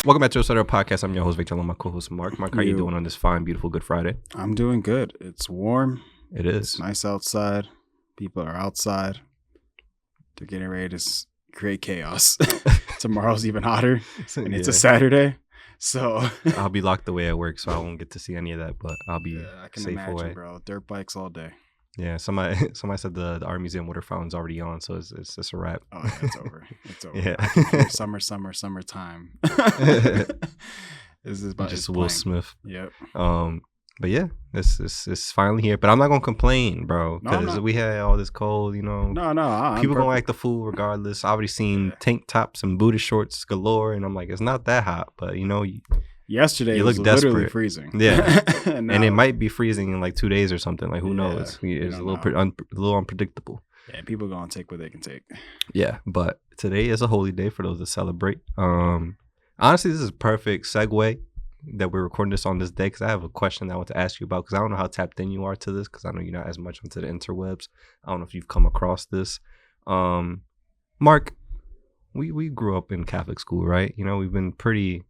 Welcome back to the podcast. I'm your host, Victor, my co-host, Mark. Mark, how you doing on this fine, beautiful Good Friday? I'm doing good. It's warm. It is. It's nice outside. People are outside. They're getting ready to create chaos. Tomorrow's even hotter, and it's a Saturday. So I'll be locked away at work, so I won't get to see any of that, but I'll be I can safe imagine, away. Bro. Dirt bikes all day. Yeah, somebody said the Art Museum water fountain's already on, so it's just a wrap. Oh, yeah, it's over. It's over. Yeah. Summertime. This is about just Will Smith. Yep. But yeah, it's finally here. But I'm not gonna complain, bro, because we had all this cold, you know. No. People gonna act the fool regardless. I already seen tank tops and booty shorts galore, and I'm like, it's not that hot, but you know. Yesterday you it was look literally desperate. freezing. Yeah, and it might be freezing in like 2 days or something. Like who knows? It's a little unpredictable. Yeah, people gonna take what they can take. Yeah, but today is a holy day for those that celebrate. Honestly, this is a perfect segue that we're recording this on this day because I have a question that I want to ask you about because I don't know how tapped in you are to this because I know you're not as much onto the interwebs. I don't know if you've come across this. Mark, we grew up in Catholic school, right? You know, we've been pretty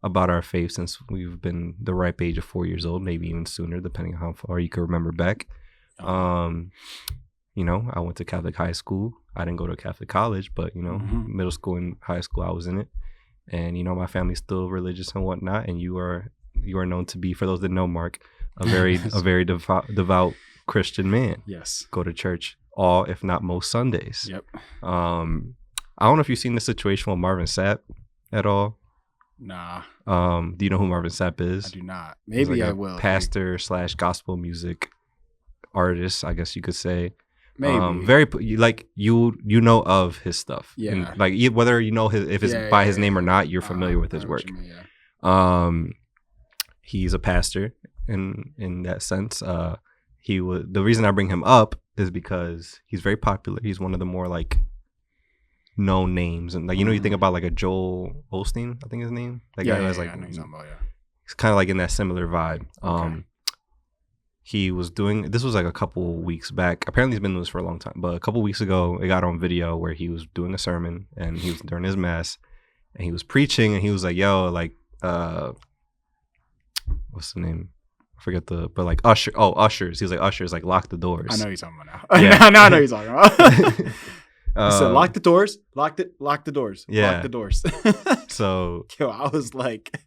about our faith since we've been the ripe age of 4 years old, maybe even sooner, depending on how far you can remember back. You know, I went to Catholic high school. I didn't go to Catholic college, but, you know, middle school and high school, I was in it. And, you know, my family's still religious and whatnot. And you are known to be, for those that know Mark, a very devout Christian man. Yes. Go to church all, if not most Sundays. Yep. I don't know if you've seen the situation with Marvin Sapp at all. Nah. Do you know who Marvin Sapp is? I do not. Maybe like I will. Pastor / gospel music artist, I guess you could say. Maybe. Very like you know of his stuff. Yeah. And, like whether you know if it's by his name or not, you're familiar with his work. He's a pastor in that sense. The reason I bring him up is because he's very popular. He's one of the more like known names, and like you think about like a Joel Osteen, I think his name. That guy has like I know he's talking about, he's kind of like in that similar vibe. Okay. He was doing this was like a couple weeks back. Apparently he's been doing this for a long time, but a couple weeks ago it got on video where he was doing a sermon and he was during his mass and he was preaching and he was like, yo, like what's the name? I forget but like ushers. He was like, ushers, like lock the doors. I know you're talking about now. Yeah. I know you're talking about. He said, lock the doors. Lock the doors. Yeah. Lock the doors. So yo, I was like,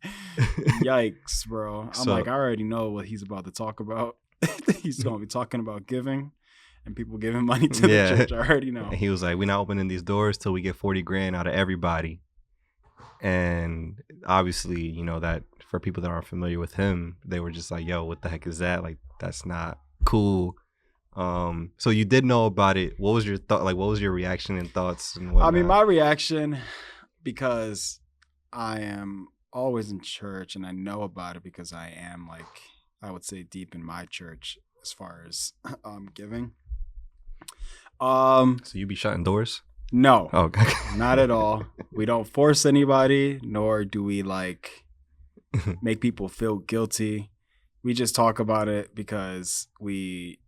yikes, bro. I'm like, I already know what he's about to talk about. He's going to be talking about giving and people giving money to the church. I already know. And he was like, we're not opening these doors till we get 40 grand out of everybody. And obviously, you know, that for people that aren't familiar with him, they were just like, yo, what the heck is that? Like, that's not cool. So you did know about it. What was your thought? Like, what was your reaction and thoughts and whatnot? I mean, my reaction, because I am always in church and I know about it because I am, like, I would say deep in my church as far as giving. So you be shutting doors? No. Oh, okay. Not at all. We don't force anybody, nor do we like make people feel guilty. We just talk about it because we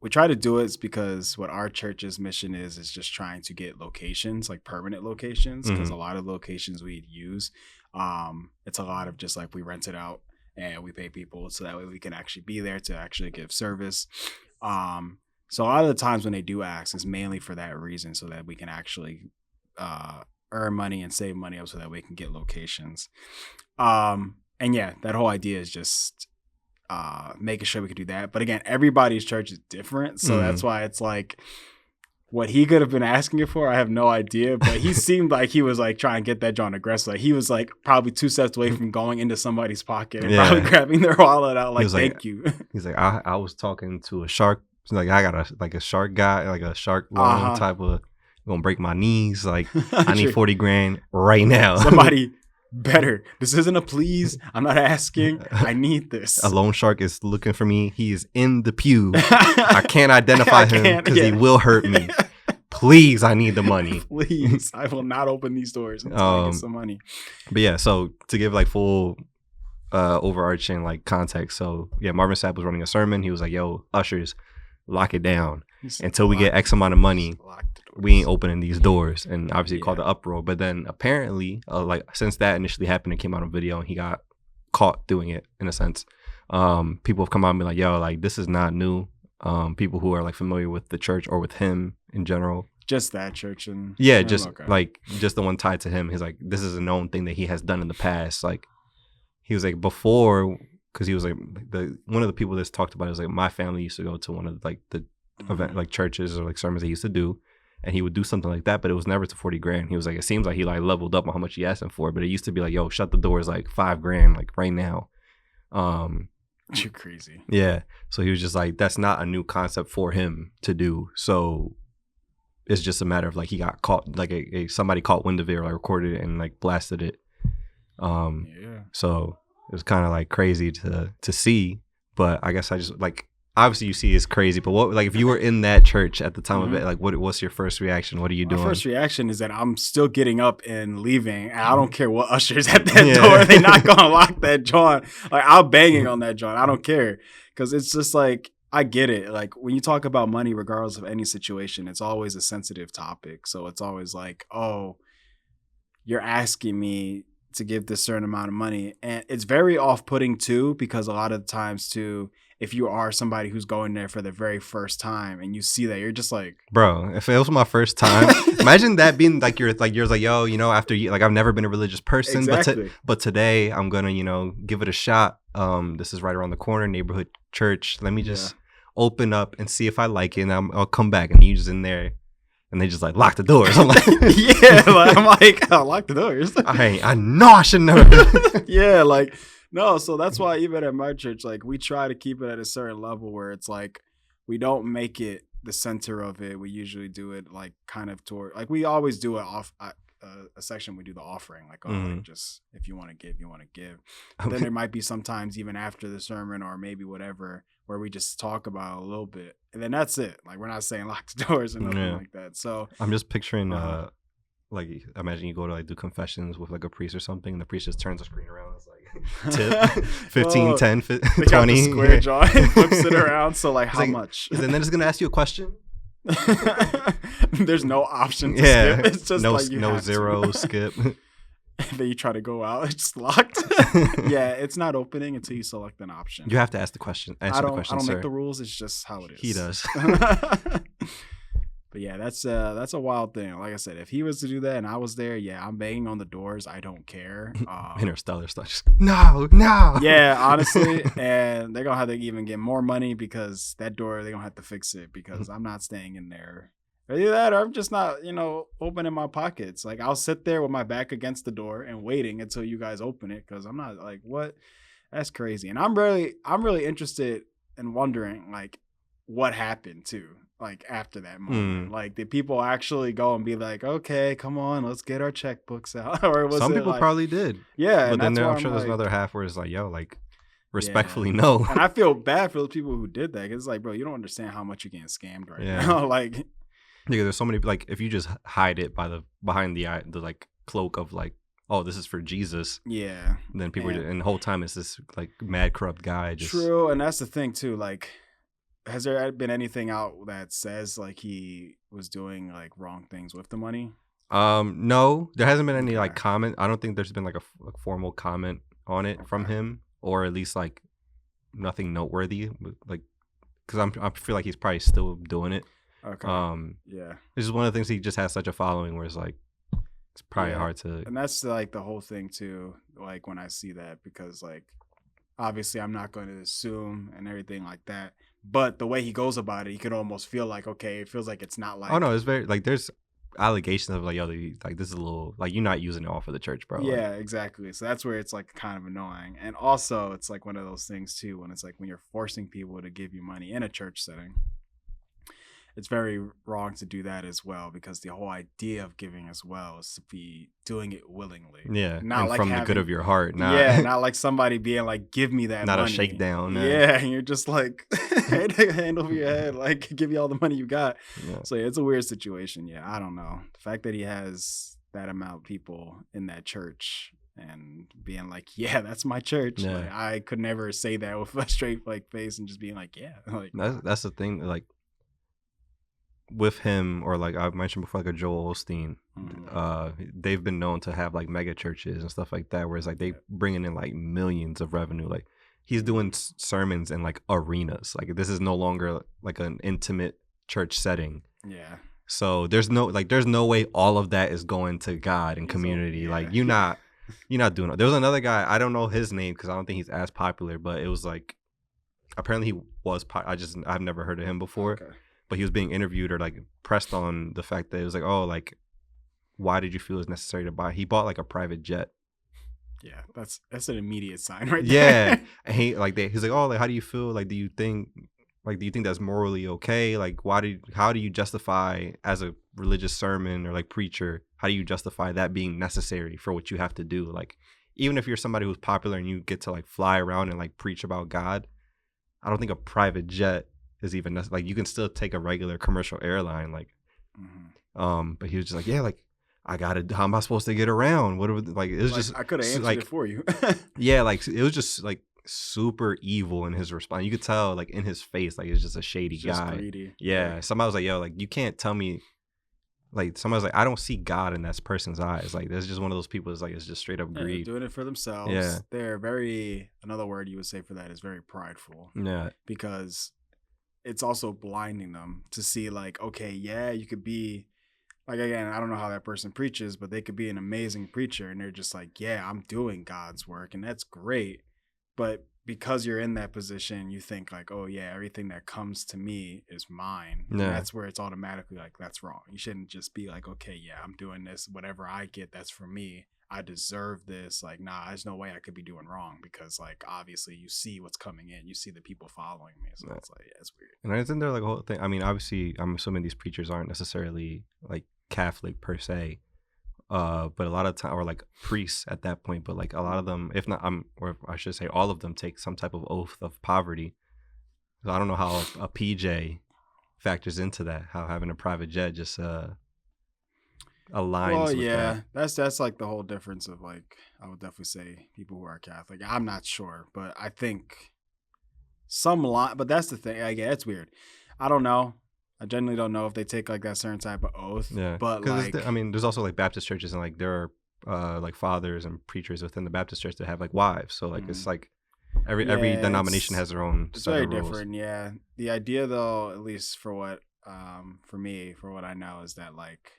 try to do it because what our church's mission is just trying to get locations, like permanent locations, because a lot of locations we use, it's a lot of just like we rent it out and we pay people so that way we can actually be there to actually give service. So a lot of the times when they do ask, it's mainly for that reason, so that we can actually earn money and save money up so that we can get locations. And yeah, that whole idea is just making sure we could do that. But again, everybody's church is different, so that's why it's like what he could have been asking it for, I have no idea. But he seemed like he was like trying to get that John aggressive. Like he was like probably 2 steps away from going into somebody's pocket and probably grabbing their wallet out. Like, thank you. He's like, I was talking to a shark. Like I got a shark guy, like a shark loan type of gonna break my knees. Like I need 40 grand right now. Somebody better. This isn't a please. I'm not asking. I need this. A loan shark is looking for me. He is in the pew. I can't identify him because he will hurt me. Please, I need the money. Please, I will not open these doors until I get some money. But yeah, so to give like full overarching like context. So yeah, Marvin Sapp was running a sermon. He was like, yo, ushers, lock it down until we get X amount of money. we ain't opening these doors, and obviously it caused Yeah. the uproar. But then apparently, like since that initially happened, it came out on video, and he got caught doing it in a sense. People have come out and be like, "Yo, like this is not new." People who are like familiar with the church or with him in general. Just that church and Yeah, just okay. like just the one tied to him. He's like, this is a known thing that he has done in the past. Like he was like before, because he was like one of the people that's talked about it was like my family used to go to one of like the event like churches or like sermons they used to do, and he would do something like that, but it was never to 40 grand. He was like, it seems like he like leveled up on how much he asked him for, but it used to be like, yo, shut the doors like $5 grand like right now. You're crazy. Yeah. So he was just like, that's not a new concept for him to do. So it's just a matter of like he got caught, like somebody caught wind of it or like recorded it and like blasted it. Yeah. So it was kind of like crazy to see, but I guess I just like, obviously you see it's crazy, but what, like if you were in that church at the time of it, like what's your first reaction? What are you doing? My first reaction is that I'm still getting up and leaving, and I don't care what usher's at that door. They're not gonna lock that joint. Like I'm banging on that joint. I don't care, because it's just like, I get it. Like when you talk about money, regardless of any situation, it's always a sensitive topic. So it's always like, oh, you're asking me to give this certain amount of money, and it's very off-putting too, because a lot of the times too, if you are somebody who's going there for the very first time and you see that, you're just like, bro, if it was my first time, imagine that being like you're like yo, you know, after you, like I've never been a religious person, exactly. but today I'm gonna, you know, give it a shot. This is right around the corner, neighborhood church. Let me just open up and see if I like it, and I'll come back. And you just in there, and they just like lock the doors. I'm like, yeah, like, I'm like, I'll lock the doors. I know I should never. Yeah, like. No, so that's why even at my church, like we try to keep it at a certain level where it's like we don't make it the center of it. We usually do it like kind of toward, like we always do a section we do the offering, like, oh, like just if you want to give, you want to give. But then there might be sometimes even after the sermon or maybe whatever where we just talk about it a little bit, and then that's it. Like we're not saying lock the doors or nothing like that. So I'm just picturing like imagine you go to like do confessions with like a priest or something, and the priest just turns the screen around. It's like tip 15, 10, 20. They got the square jaw and flips it around. So like how much? And then it's gonna ask you a question. There's no option to skip. It's just like you no zero skip. And then you try to go out, it's locked. Yeah, it's not opening until you select an option. You have to ask the question. I don't sir. Make the rules. It's just how it is. He does. But yeah, that's a wild thing. Like I said, if he was to do that and I was there, yeah, I'm banging on the doors. I don't care. Interstellar stuff. No. Yeah, honestly, and they're gonna have to even get more money because that door they're gonna have to fix it, because I'm not staying in there. Either that, or I'm just not, opening my pockets. Like I'll sit there with my back against the door and waiting until you guys open it, because I'm not like, what? That's crazy. And I'm really interested in wondering like what happened too. Like after that moment, like did people actually go and be like, okay, come on, let's get our checkbooks out? Or was some people like, probably did, yeah, but then I'm sure there's another half where it's like, yo, like respectfully, yeah. No. And I feel bad for those people who did that, because it's like, bro, you don't understand how much you're getting scammed right now. Like, yeah, there's so many, like if you just hide it behind the like cloak of like, oh, this is for Jesus. Yeah. Then people and the whole time it's this like mad corrupt guy. Just true, and that's the thing too. Like, has there been anything out that says like he was doing like wrong things with the money? No, there hasn't been any like comment. I don't think there's been like a formal comment on it from him, or at least like nothing noteworthy. Like, because I feel like he's probably still doing it. Okay. Yeah. This is one of the things, he just has such a following where it's like it's probably hard to. And that's like the whole thing too. Like when I see that, because like obviously I'm not going to assume and everything like that. But the way he goes about it, you could almost feel like, okay, it feels like it's not like. Oh no, it's very like there's allegations of like, yo, like this is a little like you're not using it all for the church, bro. Yeah, like, exactly. So that's where it's like kind of annoying. And also it's like one of those things too, when it's like when you're forcing people to give you money in a church setting, it's very wrong to do that as well, because the whole idea of giving as well is to be doing it willingly. Yeah, not and like from the good of your heart. Not like somebody being like, give me that not money. a shakedown. Yeah, and you're just like, hand over your head, like give you all the money you got. Yeah. So yeah, it's a weird situation. Yeah, I don't know. The fact that he has that amount of people in that church and being like, yeah, that's my church. Yeah. Like, I could never say that with a straight like face and just being like, yeah. Like that's the thing. Like, with him, or like I mentioned before, like a Joel Osteen, they've been known to have like mega churches and stuff like that, where it's like they bringing in like millions of revenue. Like he's doing sermons in like arenas. Like this is no longer like an intimate church setting. Yeah. So there's no way all of that is going to God and community. Like you're not doing it. There was another guy, I don't know his name because I don't think he's as popular, but it was like apparently he was. I've never heard of him before. Okay. But he was being interviewed or like pressed on the fact that it was like, oh, like, why did you feel it's necessary to buy? He bought like a private jet. Yeah, that's an immediate sign right there. Yeah, and he's like, oh, like, how do you feel? Like, do you think that's morally okay? Like, how do you justify as a religious sermon or like preacher? How do you justify that being necessary for what you have to do? Like, even if you're somebody who's popular and you get to like fly around and like preach about God, I don't think a private jet is even necessary. Like you can still take a regular commercial airline, like but he was just like, yeah, like how am I supposed to get around? What like it was like, just I could have answered like, it for you. Yeah, like it was just like super evil in his response. You could tell like in his face, like it's just a shady guy. Greedy. Yeah. Somebody was like, yo, like you can't tell me, like somebody was like, I don't see God in that person's eyes. Like that's just one of those people is like it's just straight up greed. Doing it for themselves. Yeah. They're very, another word you would say for that is very prideful. Yeah. Because it's also blinding them to see like, okay, yeah, you could be like, again, I don't know how that person preaches, but they could be an amazing preacher and they're just like, yeah, I'm doing God's work and that's great. But because you're in that position, you think like, oh yeah, everything that comes to me is mine. Yeah. And that's where it's automatically like, that's wrong. You shouldn't just be like, okay, yeah, I'm doing this. Whatever I get, that's for me. I deserve this. Like, nah, there's no way I could be doing wrong because like, obviously you see what's coming in, you see the people following me. So it's like, yeah, it's weird. And isn't there like a whole thing? I mean, obviously I'm assuming these preachers aren't necessarily like Catholic per se. But a lot of time, or like priests at that point, but like a lot of them, if not, or I should say all of them take some type of oath of poverty. So I don't know how a PJ factors into that, how having a private jet just aligns with that. That's like the whole difference of like, I would definitely say people who are Catholic. I'm not sure, but I think but that's the thing. Yeah, it's weird. I don't know. I genuinely don't know if they take like that certain type of oath. Yeah, but like, I mean, there's also like Baptist churches and like there are like fathers and preachers within the Baptist church that have like wives. So like it's like every denomination has their own. It's very different. Yeah, the idea though, at least for what for me, for what I know, is that like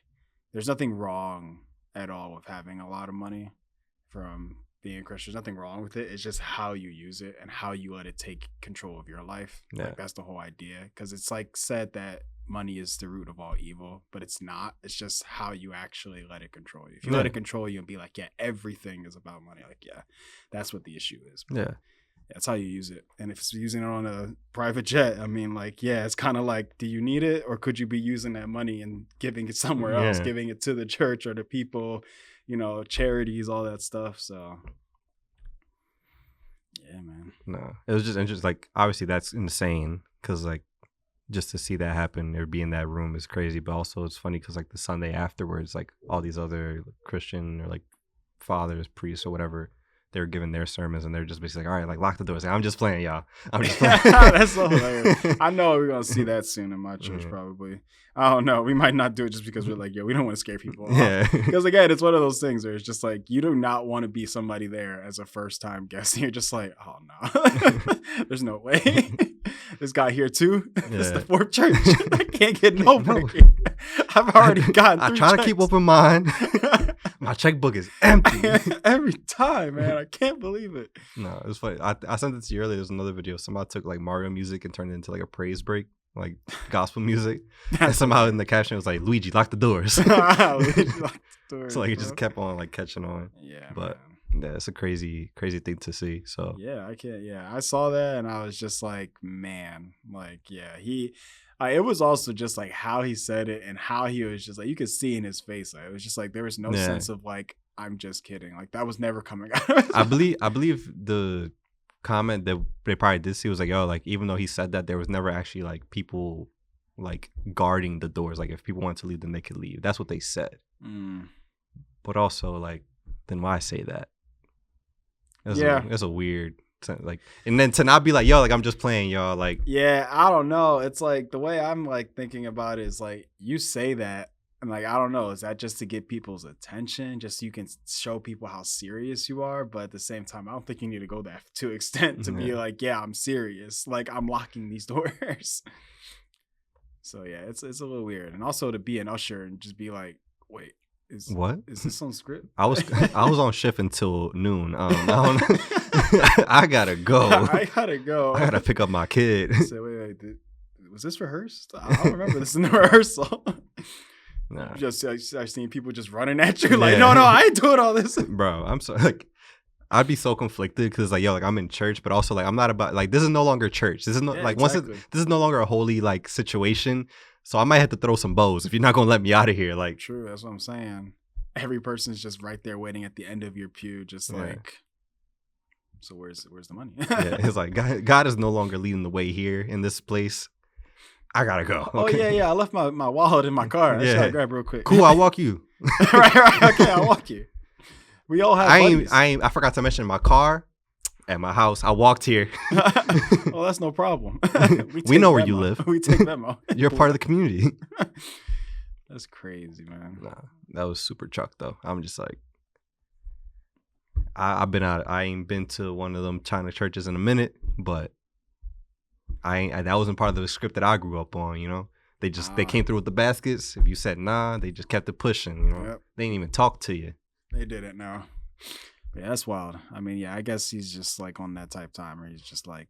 there's nothing wrong at all with having a lot of money from being a Christian. There's nothing wrong with it. It's just how you use it and how you let it take control of your life. Yeah. Like that's the whole idea. Because it's like said that money is the root of all evil, but it's not. It's just how you actually let it control you. If you let it control you and be like, yeah, everything is about money. Like, yeah, that's what the issue is. But yeah. That's how you use it. And if it's using it on a private jet, I mean, like, yeah, it's kind of like, do you need it? Or could you be using that money and giving it somewhere else, giving it to the church or the people, you know, charities, all that stuff. So, yeah, man. No, it was just interesting. Like, obviously, that's insane because, like, just to see that happen or be in that room is crazy. But also, it's funny because, like, the Sunday afterwards, like, all these other Christian or, like, fathers, priests, or whatever, they were giving their sermons and they're just basically like, all right, like lock the doors. Like, I'm just playing, y'all. I'm just playing. That's so hilarious. I know we're going to see that soon in my church, probably. I don't know. We might not do it just because we're like, yo, we don't want to scare people off. Yeah. Because again, it's one of those things where it's just like, you do not want to be somebody there as a first time guest. And you're just like, oh no, there's no way. This guy here too. Yeah. This is the fourth church. I can't get no break. I've already gotten I try to keep open mind. My checkbook is empty every time, man. I can't believe it. No, it was funny. I sent it to you earlier. There's another video. Somebody took like MARVIN music and turned it into like a praise break, like gospel music. And somehow in the caption it was like, Luigi, lock the doors. Luigi, lock the doors. So like it just kept on like catching on. Yeah, but yeah, it's a crazy thing to see. So yeah, I saw that and I was just like, man, like yeah, it was also just like how he said it and how he was just like, you could see in his face, like, it was just like there was no sense of like, I'm just kidding, like that was never coming out. I believe the comment that they probably did see was like, oh, like even though he said that, there was never actually like people like guarding the doors, like if people wanted to leave then they could leave. That's what they said. But also like, then why say that? It's a weird Like, and then to not be like, yo, like I'm just playing, y'all. Like, yeah, I don't know. It's like the way I'm like thinking about it is like you say that, and like I don't know, is that just to get people's attention, just so you can show people how serious you are? But at the same time, I don't think you need to go that to extent to be like, yeah, I'm serious. Like I'm locking these doors. So yeah, it's a little weird, and also to be an usher and just be like, wait. What is this on script? I was on shift until noon. I don't I gotta go. I gotta pick up my kid. So wait, was this rehearsed? I don't remember this in the rehearsal. Nah. I've seen people just running at you like, no, I ain't doing all this, bro. I'm so like, I'd be so conflicted because like, yo, like I'm in church, but also like I'm not about like this is no longer church. This is no like exactly. This is no longer a holy like situation. So I might have to throw some bows if you're not gonna let me out of here. Like, true, that's what I'm saying. Every person's just right there waiting at the end of your pew, just like. So where's the money? Yeah, it's like God is no longer leading the way here in this place. I gotta go. Okay. Oh yeah. I left my wallet in my car. I gotta grab real quick. Cool, I'll walk you. right. Okay, I'll walk you. We all have. I forgot to mention my car. At my house, I walked here. Well, that's no problem. We know where you live. We take them out. You're part of the community. That's crazy, man. Nah, that was super chuck though. I'm just like, I've been out. I ain't been to one of them China churches in a minute, but that wasn't part of the script that I grew up on. You know, they came through with the baskets. If you said nah, they just kept it pushing. You know, They didn't even talk to you. They did it now. Yeah, that's wild. I mean, yeah, I guess he's just like on that type time where he's just like,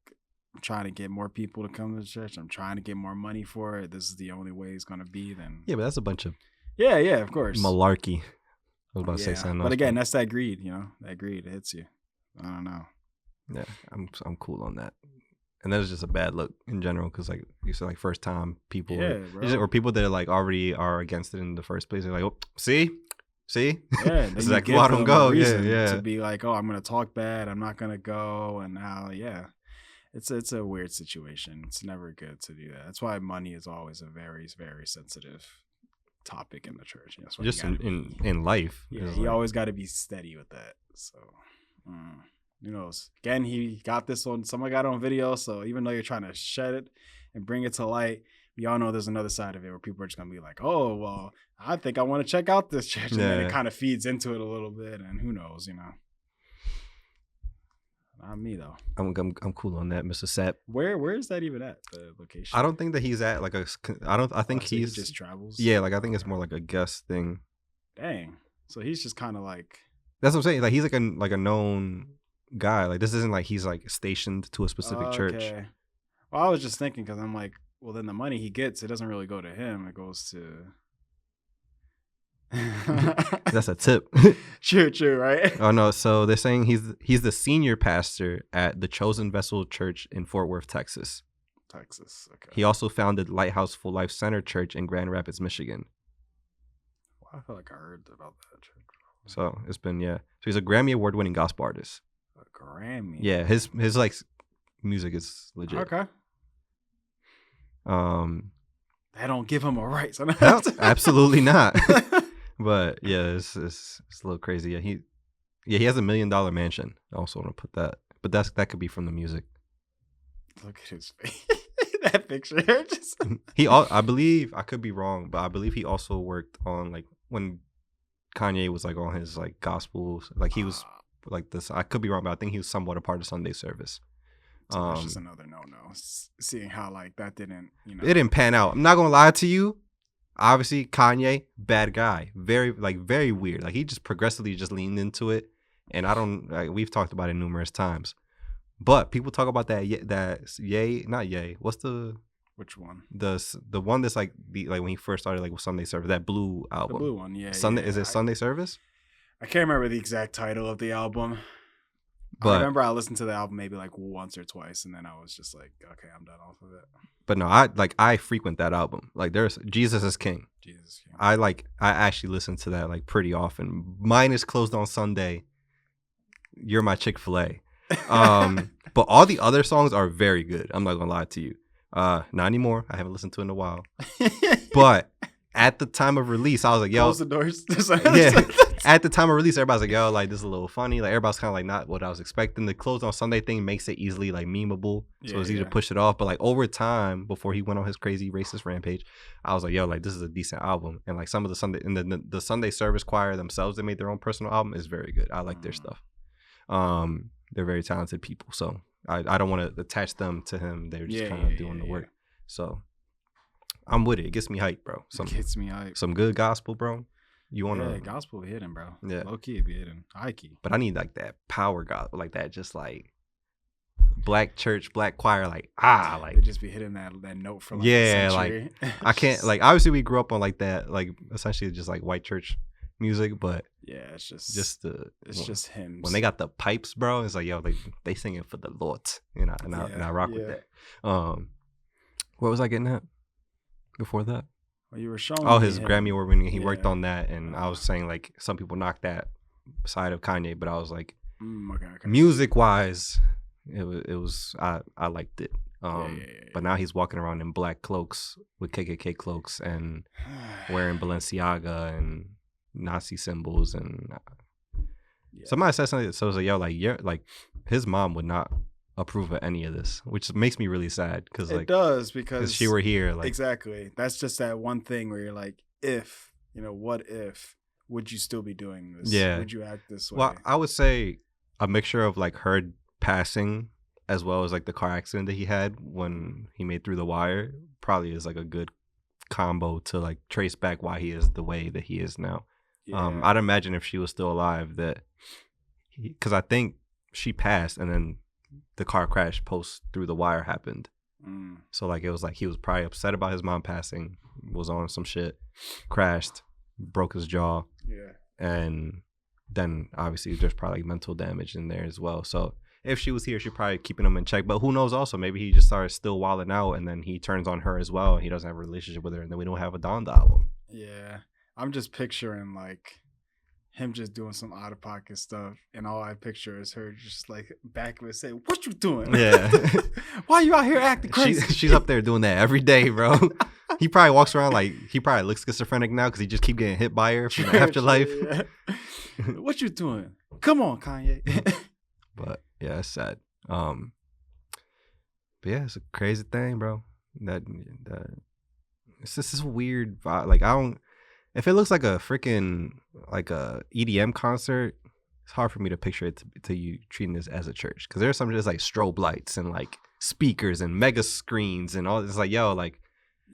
I'm trying to get more people to come to the church. I'm trying to get more money for it. This is the only way it's going to be. Then yeah, but that's a bunch of yeah, of course, malarkey. I was about to say something else. But again, that's that greed. You know, that greed hits you. I don't know. Yeah, I'm cool on that. And that was just a bad look in general because like you said, like first time people or people that are like already are against it in the first place. They're like, oh, see. Yeah, this is like, I don't go. Yeah. To be like, oh, I'm gonna talk bad. I'm not gonna go, and now, it's a weird situation. It's never good to do that. That's why money is always a very, very sensitive topic in the church. That's why just in life. Yeah, you always got to be steady with that. So, who knows? Again, he got this on. Someone got it on video. So even though you're trying to shed it and bring it to light, we all know there's another side of it where people are just gonna be like, "Oh, well, I think I want to check out this church," and then it kind of feeds into it a little bit. And who knows, Not me though. I'm cool on that, Mr. SAPP. Where is that even at, the location? I don't think that he's at like I think he's he just travels. Yeah, like I think it's more like a guest thing. Dang. So he's just kind of like. That's what I'm saying. Like he's like a known guy. Like this isn't like he's like stationed to a specific church. Well, I was just thinking because I'm like, well, then the money he gets, it doesn't really go to him. It goes to. That's a tip. True, right? Oh no, so they're saying he's the senior pastor at the Chosen Vessel Church in Fort Worth, Texas. Okay. He also founded Lighthouse Full Life Center Church in Grand Rapids, Michigan. Well, I feel like I heard about that church. So it's been So he's a Grammy Award-winning gospel artist. A Grammy. Yeah, his like music is legit. Okay. They don't give him a right. So no, absolutely not. But yeah, it's a little crazy. Yeah, he has $1 million mansion. I also want to put that, but that could be from the music. Look at his face. That picture. I believe, I could be wrong, but I believe he also worked on like when Kanye was like on his like gospel, like he was like this. I could be wrong, but I think he was somewhat a part of Sunday service. So that's just another no. Seeing how like that didn't, it didn't pan out. I'm not gonna lie to you. Obviously, Kanye, bad guy, very weird. Like he just progressively just leaned into it, and I don't. Like, we've talked about it numerous times, but people talk about that not Ye. What's which one? The one that's like when he first started like with Sunday Service, that blue album. The blue one, yeah. Sunday yeah. Is it Sunday Service? I can't remember the exact title of the album. But I remember I listened to the album maybe like once or twice, and then I was just like, okay, I'm done off of it. But no, I frequent that album. Like there's Jesus is King. Jesus King. I actually listen to that like pretty often. Mine is Closed on Sunday. You're My Chick-fil-A. But all the other songs are very good. I'm not gonna lie to you. Not anymore. I haven't listened to it in a while. But at the time of release, I was like, yo, close the doors. Yeah. at the time of release, everybody's like, yo, like this is a little funny. Like everybody's kind of like not what I was expecting. The closed on Sunday thing makes it easily like memeable, so it's easy to push it off. But like over time, before he went on his crazy racist rampage, I was like, yo, like this is a decent album. And like some of the Sunday and the Sunday Service Choir themselves, they made their own personal album, is very good. I like their stuff. They're very talented people, so I don't want to attach them to him. They're just kind of doing the work. So I'm with it. It gets me hyped, bro. It gets me hyped. Some good gospel, bro. You want to gospel be hidden, bro. Yeah, low key it be hidden, high key. But I need like that power gospel, like that, just like black church, black choir, like like they just be hitting that note for like a century. Like I can't like obviously we grew up on like that, like essentially just like white church music, but it's just hymns. When they got the pipes, bro, it's like yo, they singing for the Lord, and I rock with that. What was I getting at before that? Well, you were showing his Grammy Award winning. He worked on that, and I was saying like some people knocked that side of Kanye, but I was like, okay. Music wise, it was I liked it. But now he's walking around in black cloaks with KKK cloaks and wearing Balenciaga and Nazi symbols, and somebody said something. So I was like, yo, like his mom would not approve of any of this, which makes me really sad because like it does, because she were here, like exactly. That's just that one thing where you're like, what if would you still be doing this? Would you act this way? Well, I would say a mixture of like her passing as well as like the car accident that he had when he made Through the Wire probably is like a good combo to like trace back why he is the way that he is now. I'd imagine if she was still alive that because I think she passed and then the car crash post Through the Wire happened. So like it was like he was probably upset about his mom passing, was on some shit, crashed, broke his jaw, and then obviously there's probably mental damage in there as well. So if she was here, she'd probably keeping him in check. But who knows? Also, maybe he just started still wilding out, and then he turns on her as well, and he doesn't have a relationship with her, and then we don't have a Donda album. Yeah, I'm just picturing like him just doing some out of pocket stuff, and all I picture is her just like back of it saying, "What you doing? Yeah, why you out here acting crazy?" She's up there doing that every day, bro. He probably walks around like he probably looks schizophrenic now because he just keep getting hit by her from Afterlife. What you doing? Come on, Kanye. But yeah, it's sad. But yeah, it's a crazy thing, bro. That it's just this weird vibe. Like I don't. If it looks like a freaking like a EDM concert, it's hard for me to picture it to you treating this as a church, because there's some just like strobe lights and like speakers and mega screens and all. It's like yo, like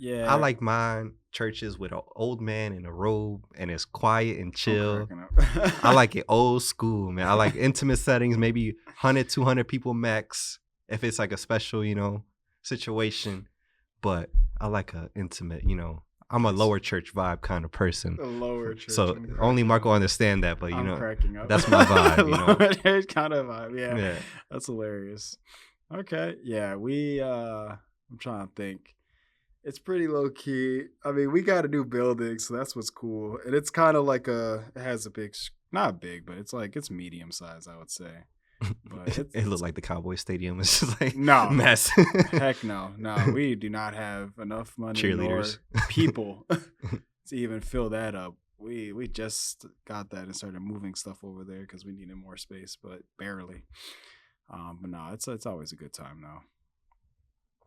I like mine churches with an old man in a robe and it's quiet and chill. I like it old school, man. I like intimate settings, maybe 100, 200 people max if it's like a special, situation. But I like a intimate, I'm a lower church vibe kind of person. A lower church. So only Marco understand that, but cracking up. That's my vibe. Lower church kind of vibe. Yeah. That's hilarious. Okay. Yeah. I'm trying to think. It's pretty low key. I mean, we got a new building, so that's what's cool. And it's kind of like it has a big, not big, but it's medium size, I would say. But it looks like the Cowboy Stadium. It's just like no mess. Heck no. We do not have enough money cheerleaders or people to even fill that up. We just got that and started moving stuff over there because we needed more space, but barely. But no, it's always a good time now.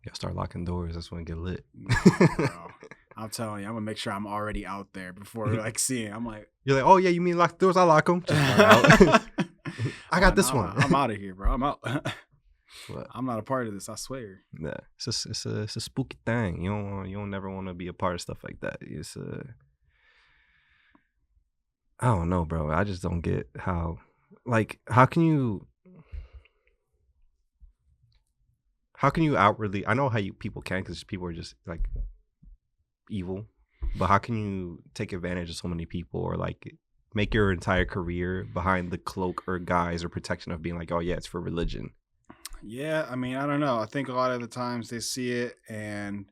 Yeah, start locking doors. That's when it get lit. Bro, I'm telling you, I'm gonna make sure I'm already out there before like seeing. I'm like, you're like, oh yeah, you mean lock the doors? I lock them. I got this one. I'm out of here, bro. I'm out. What? I'm not a part of this. I swear. Yeah, it's a spooky thing. You don't never want to be a part of stuff like that. It's I don't know, bro. I just don't get how can you outwardly? I know how people can, because people are just like evil, but how can you take advantage of so many people, or like make your entire career behind the cloak or guise or protection of being like, oh yeah, it's for religion? Yeah, I mean, I don't know. I think a lot of the times they see it and,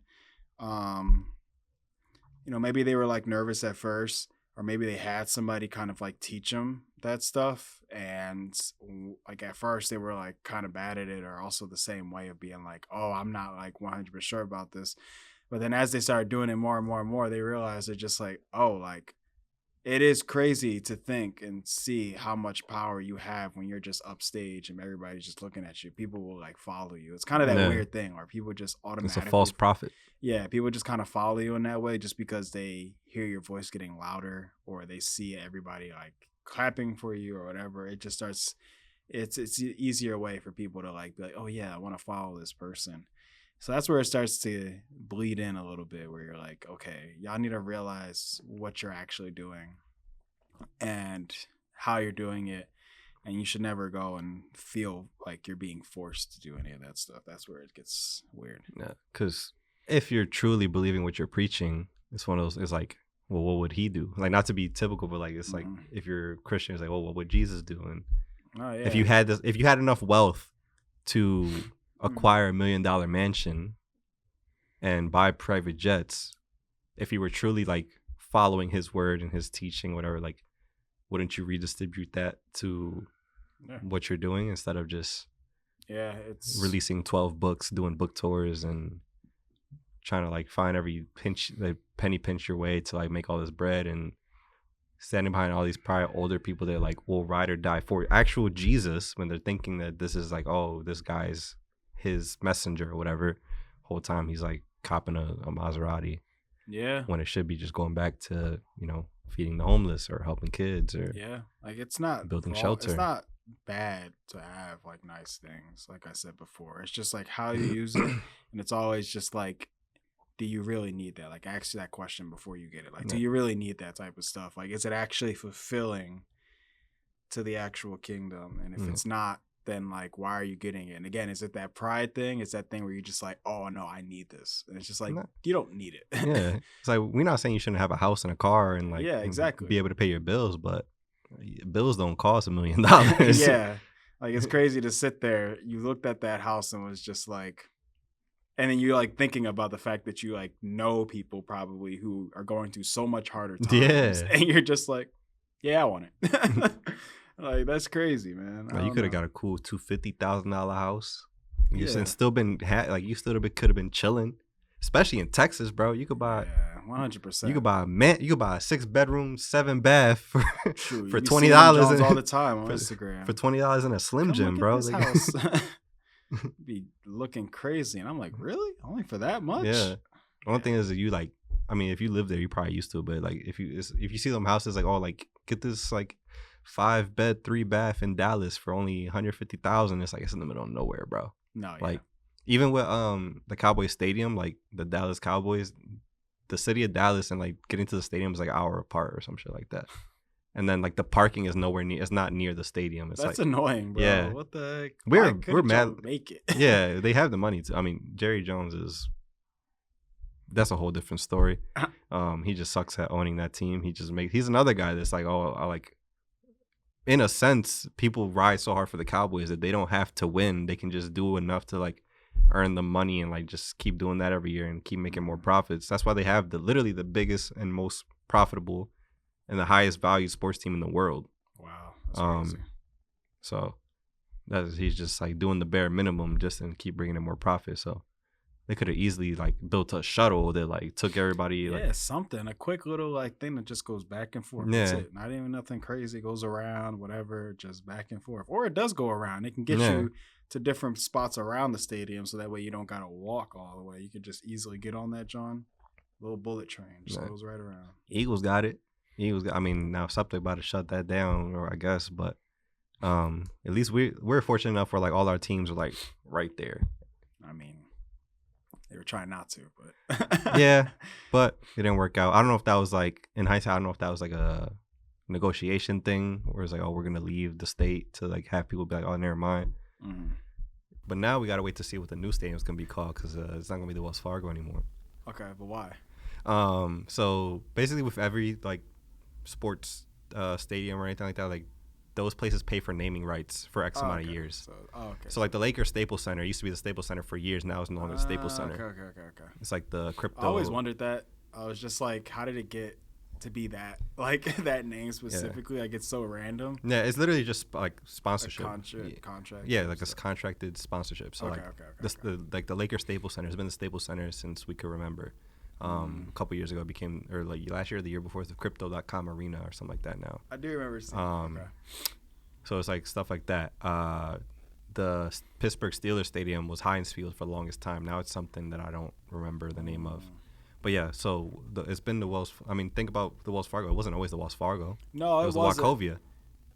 maybe they were like nervous at first, or maybe they had somebody kind of like teach them that stuff, and like at first they were like kind of bad at it, or also the same way of being like, oh, I'm not like 100% sure about this. But then as they started doing it more and more and more, they realized they're just like, oh, like It is crazy to think and see how much power you have when you're just upstage and everybody's just looking at you. People will like follow you. It's kind of that Yeah, weird thing where people just it's a automatically, false prophet. yeah, people just kind of follow you in that way just because they hear your voice getting louder or they see everybody like clapping for you or whatever. It just starts. It's an easier way for people to like be like, oh yeah, I want to follow this person. So that's where it starts to bleed in a little bit, where you're like, okay, y'all need to realize what you're actually doing and how you're doing it. And you should never go and feel like you're being forced to do any of that stuff. That's where it gets weird. Yeah, because if you're truly believing what you're preaching, it's one of those. It's like, well, what would he do? Like, not to be typical, but like, it's like if you're Christian, it's like, well, what would Jesus do? And Oh yeah. if you had this, if you had enough wealth to acquire $1 million mansion and buy private jets, if you were truly like following his word and his teaching, whatever, like, wouldn't you redistribute that to what you're doing instead of just it's releasing 12 books, doing book tours, and trying to like find every pinch, like penny pinch your way to like make all this bread, and standing behind all these probably older people that like will ride or die for actual Jesus when they're thinking that this is like, oh, this guy's his messenger or whatever. Whole time he's like copping a Maserati. Yeah. When it should be just going back to, feeding the homeless or helping kids or like it's not building shelter. It's not bad to have like nice things, like I said before. It's just like how you use it, and it's always just like, do you really need that? Like, ask that question before you get it. Like, do you really need that type of stuff? Like, is it actually fulfilling to the actual kingdom? And if it's not, then like, why are you getting it? And again, is it that pride thing? Is that thing where you're just like, oh no, I need this, and it's just like, you don't need it. Yeah, it's like, we're not saying you shouldn't have a house and a car and like, exactly, be able to pay your bills, but bills don't cost $1 million. Yeah, like it's crazy to sit there. You looked at that house and was just like, and then you're like thinking about the fact that you like know people probably who are going through so much harder times, and you're just like, yeah, I want it. Like, that's crazy, man. Like, you could have got a cool $250,000 house. You still been you still could have been chilling, especially in Texas, bro. You could buy 100%. You could buy a 6-bedroom, 7-bath for $20 all the time on Instagram for $20 in a Slim Jim, bro. This house. Be looking crazy, and I'm like, really? Only for that much? Yeah. One thing is that you like, I mean, if you live there, you're probably used to it. But like, if you see them houses like, oh, like get this like 5-bed, 3-bath in Dallas for only $150,000, it's like it's in the middle of nowhere, bro. No, like even with the Cowboys Stadium, like the Dallas Cowboys, the city of Dallas and like getting to the stadium is like an hour apart or some shit like that. And then like the parking is nowhere near. It's not near the stadium. It's that's like, annoying, bro. Yeah, what the heck? We're mad. Make it. Yeah, they have the money to. I mean, Jerry Jones that's a whole different story. He just sucks at owning that team. He's another guy that's like, oh, I like. In a sense, people ride so hard for the Cowboys that they don't have to win. They can just do enough to like earn the money and like just keep doing that every year and keep making more profits. That's why they have literally the biggest and most profitable and the highest value sports team in the world. Wow, that's crazy. So he's just like doing the bare minimum just to keep bringing in more profit. So they could have easily like built a shuttle that like took everybody. Like, something, a quick little like thing that just goes back and forth. Yeah. That's it. Not even nothing crazy. It goes around, whatever, just back and forth. Or it does go around. It can get you to different spots around the stadium, so that way you don't gotta walk all the way. You could just easily get on that, John. Little bullet train just goes right around. Eagles got it. I mean, now SAPP about to shut that down, or I guess, but at least we're fortunate enough where like all our teams are like right there. I mean, they were trying not to, but yeah, but it didn't work out. I don't know if that was like, in hindsight, I don't know if that was like a negotiation thing where it's like, oh, we're gonna leave the state to like have people be like, oh, never mind. Mm-hmm. But now we gotta wait to see what the new stadium is gonna be called, because it's not gonna be the Wells Fargo anymore. Okay, but why? So basically, with every like sports stadium or anything like that, like those places pay for naming rights for X amount of years. So like the Lakers Staples Center used to be the Staples Center for years. Now it's no longer the Staples Center. Okay. It's like the crypto. I always wondered that. I was just like, how did it get to be that, like that name specifically? Like, it's so random. Yeah, it's literally just like sponsorship. Contract. Yeah, like a contracted sponsorship. So like the Lakers Staples Center has been the Staples Center since we could remember. A couple years ago, it became, or like last year or the year before, it's the Crypto.com Arena or something like that now. I do remember seeing that. So it's like stuff like that. The Pittsburgh Steelers Stadium was Heinz Field for the longest time. Now it's something that I don't remember the name of. But yeah, so it's been the Wells. I mean, think about the Wells Fargo. It wasn't always the Wells Fargo. No, it was the Wachovia.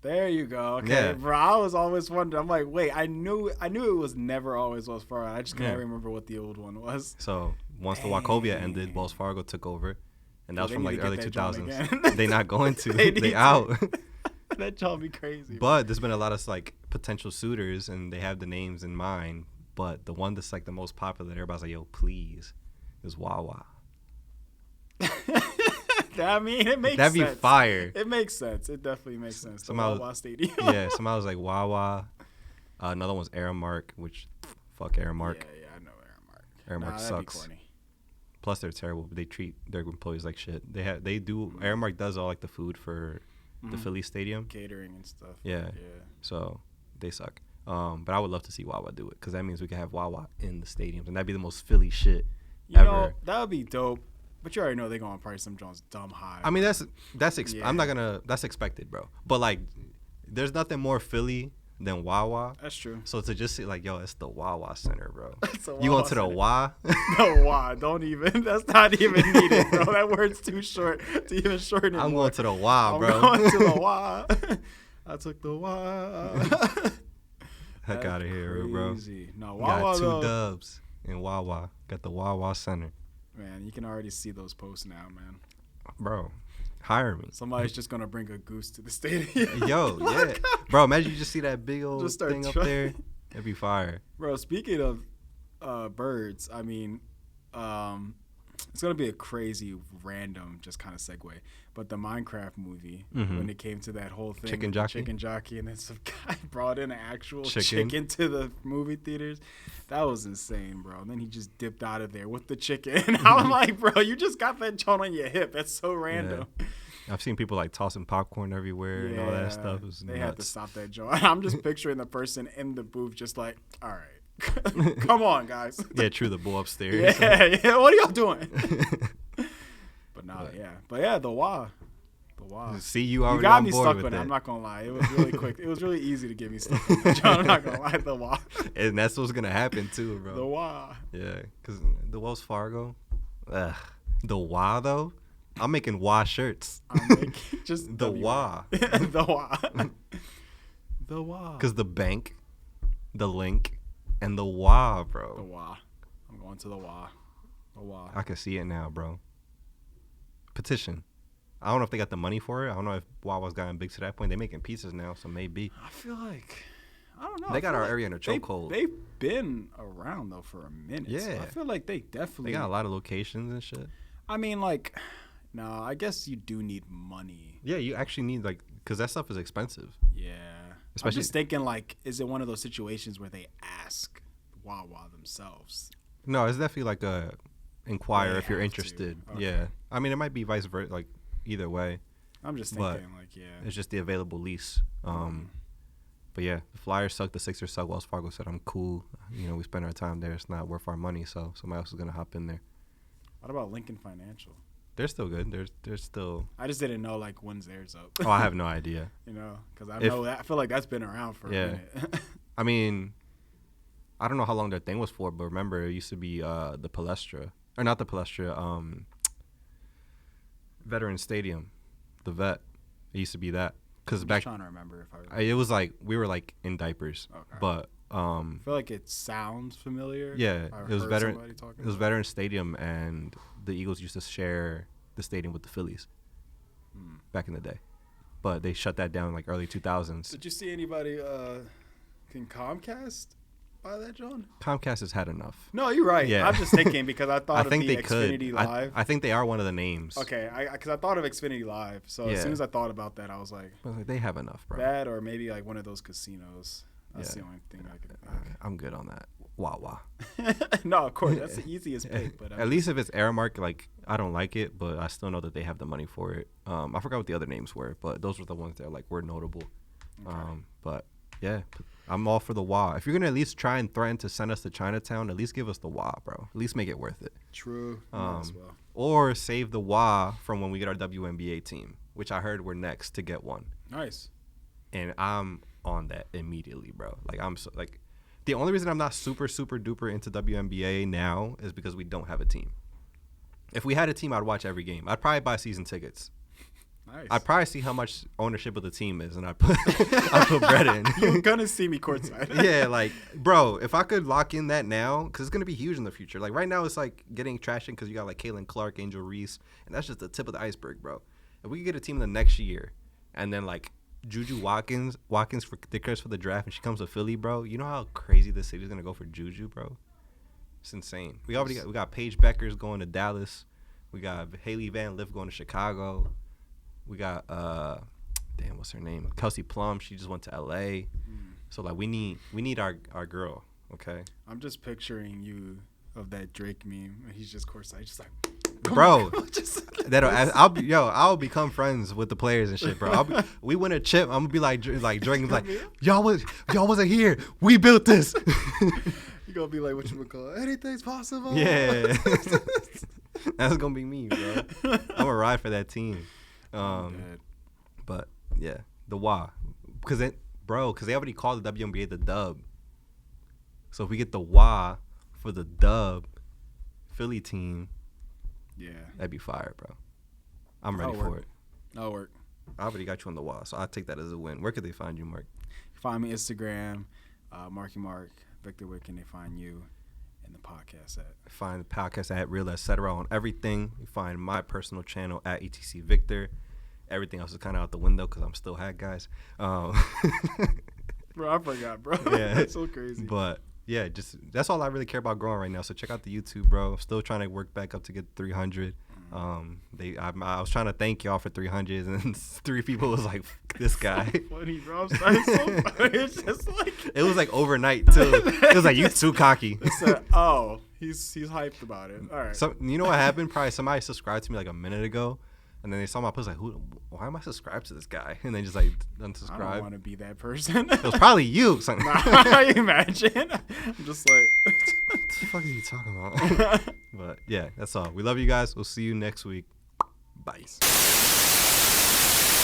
There you go. Okay, yeah. Bro, I was always wondering. I'm like, wait, I knew it was never always Wells Fargo. I just can't remember what the old one was. So once the Wachovia ended, Wells Fargo took over, and that was from like the early 2000s. They not going to. They out. That drove me crazy. But there's been a lot of like potential suitors, and they have the names in mind. But the one that's like the most popular, everybody's like, yo, please, is Wawa. I mean, it makes sense. That'd be fire. It makes sense. It definitely makes sense. The Wawa Stadium. Yeah, somebody was like Wawa. Another one's Aramark, which fuck Aramark. Yeah, I know Aramark. Aramark sucks. Plus, they're terrible. They treat their employees like shit. Aramark does all like the food for the Philly Stadium, catering and stuff. Yeah. So they suck. But I would love to see Wawa do it because that means we can have Wawa in the stadiums, and that'd be the most Philly shit ever. Know, that would be dope. But you already know they're gonna price some Jones dumb high. I mean, I'm not gonna. That's expected, bro. But like, there's nothing more Philly than Wawa. That's true. So to just say like, yo, it's the Wawa Center, bro. You going to the Wa? The Wa. Don't even. That's not even needed, bro. That word's too short to even shorten it. I'm more. Going to the Wa, bro. I'm going to the Wa. I took the Wa. Heck out of here, bro. No, Wawa, got 2 dubs in Wawa. Got the Wawa Center. Man, you can already see those posts now, man. Bro, hire me. Somebody's just gonna bring a goose to the stadium. Yo, yeah. Bro, imagine you just see that big old thing up there. It'd be fire. Bro, speaking of birds, I mean, it's gonna be a crazy, random, just kind of segue. But the Minecraft movie, when it came to that whole thing, chicken jockey, and then some guy brought in an actual chicken to the movie theaters, that was insane, bro. And then he just dipped out of there with the chicken. And I'm like, bro, you just got that joint on your hip. That's so random. Yeah. I've seen people like tossing popcorn everywhere and all that stuff. They had to stop that joint. I'm just picturing the person in the booth just like, all right. Come on, guys. Yeah, true. The bull upstairs. Yeah. What are y'all doing? But yeah, the Wa. See, you already got on me board stuck with with it. that. I'm not gonna lie. It was really quick. It was really easy to get me stuck with it, John. I'm not gonna lie. The Wa. And that's what's gonna happen too, bro. The Wa. Yeah, because the Wells Fargo. The Wa though. I'm making Wa shirts. I'm making just the Wa. The Wa. The Wa. Because the bank, the link, and the Wa, bro. The Wa. I'm going to the Wa. The Wa. I can see it now, bro. Petition. I don't know if they got the money for it. I don't know if Wawa's gotten big to that point. They're making pizzas now, so maybe. I feel like, I don't know. They got our area in a chokehold. They've been around though for a minute. Yeah. So I feel like they definitely. They got a lot of locations and shit. I mean, like, no, I guess you do need money. Yeah, you actually need like, because that stuff is expensive. Yeah. Especially, I'm just thinking like, is it one of those situations where they ask Wawa themselves? No, it's definitely like a inquire if you're interested. Okay. Yeah. I mean, it might be vice versa, like either way. I'm just thinking like, yeah. It's just the available lease. But yeah, the Flyers suck, the Sixers suck. Wells Fargo said, I'm cool. You know, we spend our time there. It's not worth our money, so somebody else is going to hop in there. What about Lincoln Financial? They're still good. They're still. I just didn't know like when's theirs up. Oh, I have no idea. You know, because I feel like that's been around for a minute. I mean, I don't know how long their thing was for, but remember it used to be the Palestra, or not the Palestra, Veteran Stadium, the Vet. It used to be that because back. I'm trying to remember if I. Remember. It was like we were like in diapers, but I feel like it sounds familiar. Yeah, it was Veteran. It was Veteran Stadium, and the Eagles used to share the stadium with the Phillies back in the day, but they shut that down like early 2000s. Did you see anybody? Can Comcast buy that, John? Comcast has had enough. No, you're right. Yeah. I'm just thinking because I thought I think of the they Xfinity could. Live. I think they are one of the names. Okay, because I thought of Xfinity Live. So as soon as I thought about that, I was like, they have enough, bro. That or maybe like one of those casinos. That's the only thing I could. I'm good on that. Wawa. No, of course that's the easiest pick. But at least if it's Aramark, like I don't like it, but I still know that they have the money for it. I forgot what the other names were, but those were the ones that like were notable. Okay. But Yeah, I'm all for the WA. If you're gonna at least try and threaten to send us to Chinatown, at least give us the WA, bro. At least make it worth it. True. Might as well. Or save the WA from when we get our WNBA team, which I heard we're next to get one. Nice. And I'm on that immediately, bro. Like I'm so like, the only reason I'm not super duper into WNBA now is because we don't have a team. If we had a team, I'd watch every game. I'd probably buy season tickets. Nice. I'd probably see how much ownership of the team is, and I'd put bread in. You're gonna see me courtside. Yeah, like, bro, if I could lock in that now, because it's gonna be huge in the future. Like right now, it's like getting traction because you got like Caitlin Clark, Angel Reese, and that's just the tip of the iceberg, bro. If we could get a team in the next year, and then like Juju Watkins for declares for the draft, and she comes to Philly, bro. You know how crazy this city's gonna go for Juju, bro? It's insane. We got Paige Beckers going to Dallas. We got Haley Van Lith going to Chicago. We got what's her name? Kelsey Plum. She just went to LA. So like we need our girl. Okay. I'm just picturing you of that Drake meme. He's just courtside, just like, bro. I'll become friends with the players and shit, bro. We win a chip. I'm gonna be like Drake, like y'all wasn't here. We built this. You gonna be like, what you would call it? Anything's possible. Yeah. That's gonna be me, bro. I'm gonna ride for that team. But yeah, the WA, because they already called the WNBA the dub. So if we get the WA for the dub Philly team, yeah, that'd be fire, bro. I'm ready for it. That'll work. I already got you on the WA, so I'll take that as a win. Where could they find you, Mark? Find me Instagram, Marky Mark, Victor. Where can they find you? And the podcast at? Find the podcast at Real Etc. on everything. You find my personal channel at ETC Victor. Everything else is kind of out the window because I'm still hack, guys. Bro, I forgot, bro. Yeah, that's so crazy. But yeah, that's all I really care about growing right now. So check out the YouTube, bro. I'm still trying to work back up to get 300. I was trying to thank y'all for 300, and 3 people was like, this guy. Funny, bro. I'm sorry, so funny. It's just like it was like overnight too. It was like, you too cocky. Said, he's hyped about it. All right. So you know what happened? Probably somebody subscribed to me like a minute ago, and then they saw my post like, why am I subscribed to this guy? And they just like unsubscribed. I don't want to be that person. It was probably you. Nah, imagine. I'm just like, what the fuck are you talking about? But yeah, that's all. We love you guys. We'll see you next week. Bye.